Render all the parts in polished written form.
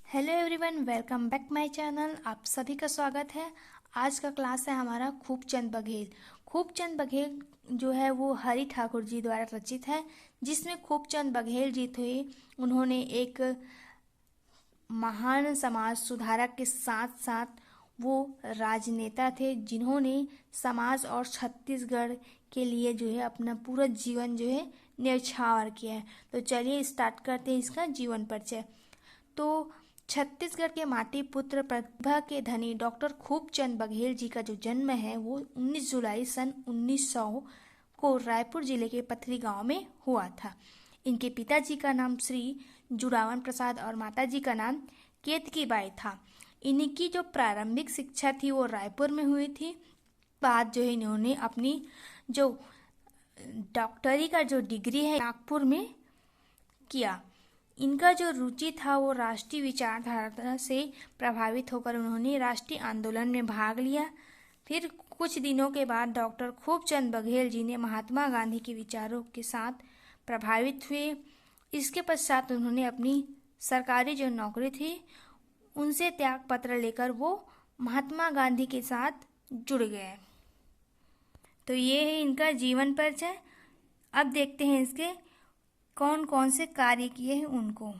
Hello everyone, welcome back my channel. आप सभी का स्वागत है। आज का क्लास है हमारा खूबचंद बघेल। खूबचंद बघेल जो है वो हरि ठाकुर जी द्वारा रचित है, जिसमें खूबचंद बघेल जी थे। उन्होंने एक महान समाज सुधारक के साथ साथ वो राजनेता थे, जिन्होंने समाज और छत्तीसगढ़ के लिए जो है अपना पूरा जीवन जो है न्यौछावर किया है। तो चलिए स्टार्ट करते हैं इसका जीवन परिचय। तो छत्तीसगढ़ के माटी पुत्र प्रतिभा के धनी डॉक्टर खूबचंद बघेल जी का जो जन्म है वो 19 जुलाई सन 1900 को रायपुर जिले के पथरी गांव में हुआ था। इनके पिताजी का नाम श्री जुड़ावन प्रसाद और माताजी का नाम केतकी बाई था। इनकी जो प्रारंभिक शिक्षा थी वो रायपुर में हुई थी। बाद जो है इन्होंने अपनी जो डॉक्टरी का जो डिग्री है नागपुर में किया। इनका जो रुचि था वो राष्ट्रीय विचारधारा से प्रभावित होकर उन्होंने राष्ट्रीय आंदोलन में भाग लिया। फिर कुछ दिनों के बाद डॉक्टर खूबचंद बघेल जी ने महात्मा गांधी के विचारों के साथ प्रभावित हुए। इसके पश्चात उन्होंने अपनी सरकारी जो नौकरी थी उनसे त्याग पत्र लेकर वो महात्मा गांधी के साथ जुड़ गए। तो ये है इनका जीवन परिचय। अब देखते हैं इसके कौन कौन से कार्य किए हैं उनको।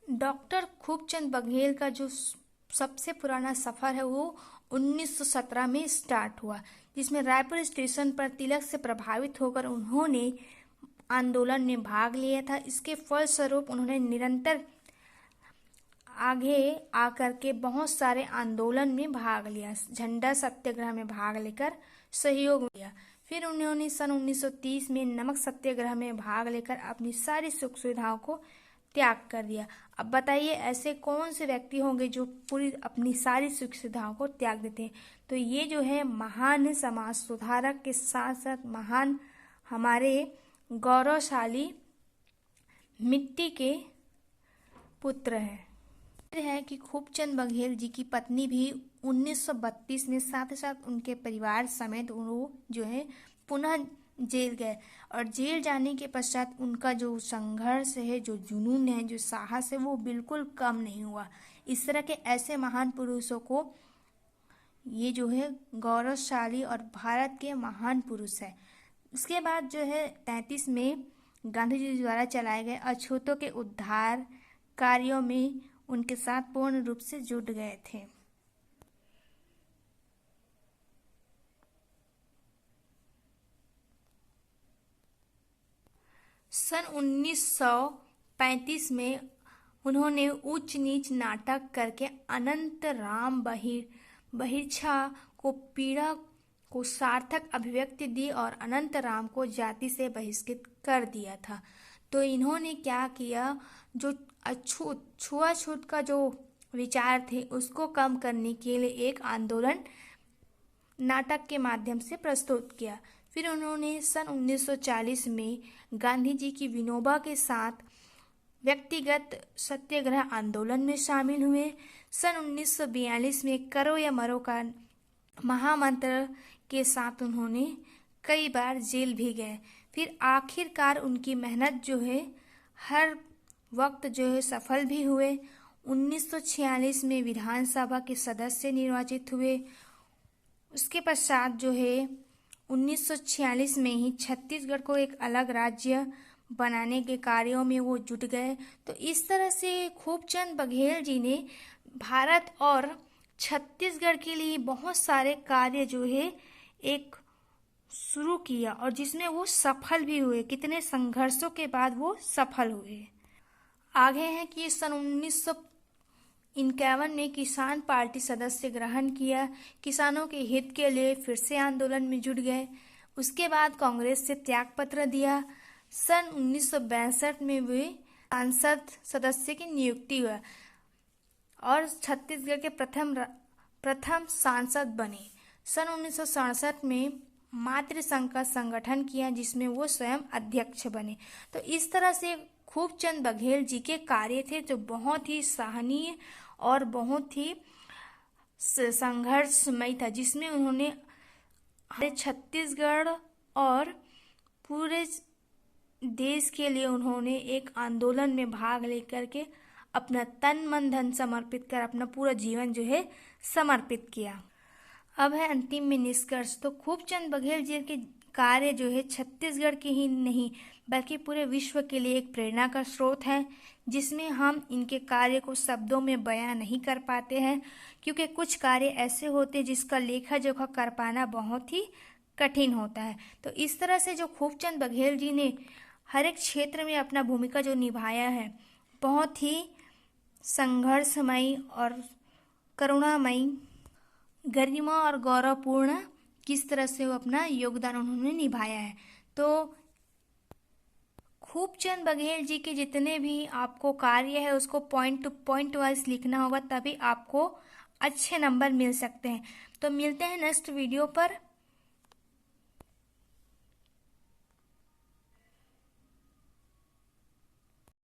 डॉक्टर खूबचंद बघेल का जो सबसे पुराना सफ़र है वो 1917 में स्टार्ट हुआ, जिसमें रायपुर स्टेशन पर तिलक से प्रभावित होकर उन्होंने आंदोलन में भाग लिया था। इसके फलस्वरूप उन्होंने निरंतर आगे आकर के बहुत सारे आंदोलन में भाग लिया, झंडा सत्याग्रह में भाग लेकर सहयोग दिया। फिर उन्होंने सन 1930 में नमक सत्याग्रह में भाग लेकर अपनी सारी सुख सुविधाओं को त्याग कर दिया। अब बताइए ऐसे कौन से व्यक्ति होंगे जो पूरी अपनी सारी सुख सुविधाओं को त्याग देते हैं। तो ये जो है महान समाज सुधारक के साथ साथ महान हमारे गौरवशाली मिट्टी के पुत्र हैं। है कि खूबचंद बघेल जी की पत्नी भी 1932 में साथ ही साथ उनके परिवार समेत वो जो है पुनः जेल गए, और जेल जाने के पश्चात उनका जो संघर्ष है, जो जुनून है, जो साहस है वो बिल्कुल कम नहीं हुआ। इस तरह के ऐसे महान पुरुषों को ये जो है गौरवशाली और भारत के महान पुरुष है। उसके बाद जो है 33 में गांधी जी द्वारा चलाए गए अछूतों के उद्धार कार्यों में उनके साथ पूर्ण रूप से जुट गए थे। सन 1935 में उन्होंने उच्च नीच नाटक करके अनंत राम बहिर्छा को पीड़ा को सार्थक अभिव्यक्ति दी और अनंत राम को जाति से बहिष्कृत कर दिया था। तो इन्होंने क्या किया, जो छुआछूत का जो विचार थे उसको कम करने के लिए एक आंदोलन नाटक के माध्यम से प्रस्तुत किया। फिर उन्होंने सन 1940 में गांधी जी की विनोबा के साथ व्यक्तिगत सत्याग्रह आंदोलन में शामिल हुए। सन 1942 में करो या मरो का महामंत्र के साथ उन्होंने कई बार जेल भी गए। फिर आखिरकार उनकी मेहनत जो है हर वक्त जो है सफल भी हुए। 1946 में विधानसभा के सदस्य निर्वाचित हुए। उसके पश्चात जो है 1946 में ही छत्तीसगढ़ को एक अलग राज्य बनाने के कार्यों में वो जुट गए। तो इस तरह से खूबचंद बघेल जी ने भारत और छत्तीसगढ़ के लिए बहुत सारे कार्य जो है एक शुरू किया, और जिसमें वो सफल भी हुए। कितने संघर्षों के बाद वो सफल हुए। आगे है कि सन 1951 में किसान पार्टी सदस्य ग्रहण किया, किसानों के हित के लिए फिर से आंदोलन में जुट गए। उसके बाद कांग्रेस से त्यागपत्र दिया। सन 1962 में वे सांसद सदस्य की नियुक्ति हुआ और छत्तीसगढ़ के प्रथम सांसद बने। सन 1967 में मातृ संघ का संगठन किया, जिसमें वो स्वयं अध्यक्ष बने। तो इस तरह से खूबचंद बघेल जी के कार्य थे जो बहुत ही सराहनीय और बहुत ही संघर्षमय था, जिसमें उन्होंने हमारे छत्तीसगढ़ और पूरे देश के लिए उन्होंने एक आंदोलन में भाग लेकर के अपना तन मन धन समर्पित कर अपना पूरा जीवन जो है समर्पित किया। अब है अंतिम में निष्कर्ष। तो खूबचंद बघेल जी के कार्य जो है छत्तीसगढ़ के ही नहीं बल्कि पूरे विश्व के लिए एक प्रेरणा का स्रोत है, जिसमें हम इनके कार्य को शब्दों में बयां नहीं कर पाते हैं, क्योंकि कुछ कार्य ऐसे होते हैं जिसका लेखा जोखा कर पाना बहुत ही कठिन होता है। तो इस तरह से जो खूबचंद बघेल जी ने हर एक क्षेत्र में अपना भूमिका जो निभाया है, बहुत ही संघर्षमयी और करुणामयी, गरिमा और गौरवपूर्ण किस तरह से वो अपना योगदान उन्होंने निभाया है। तो खूबचंद बघेल जी के जितने भी आपको कार्य है उसको पॉइंट टू पॉइंट वाइज लिखना होगा, तभी आपको अच्छे नंबर मिल सकते हैं। तो मिलते हैं नेक्स्ट वीडियो पर।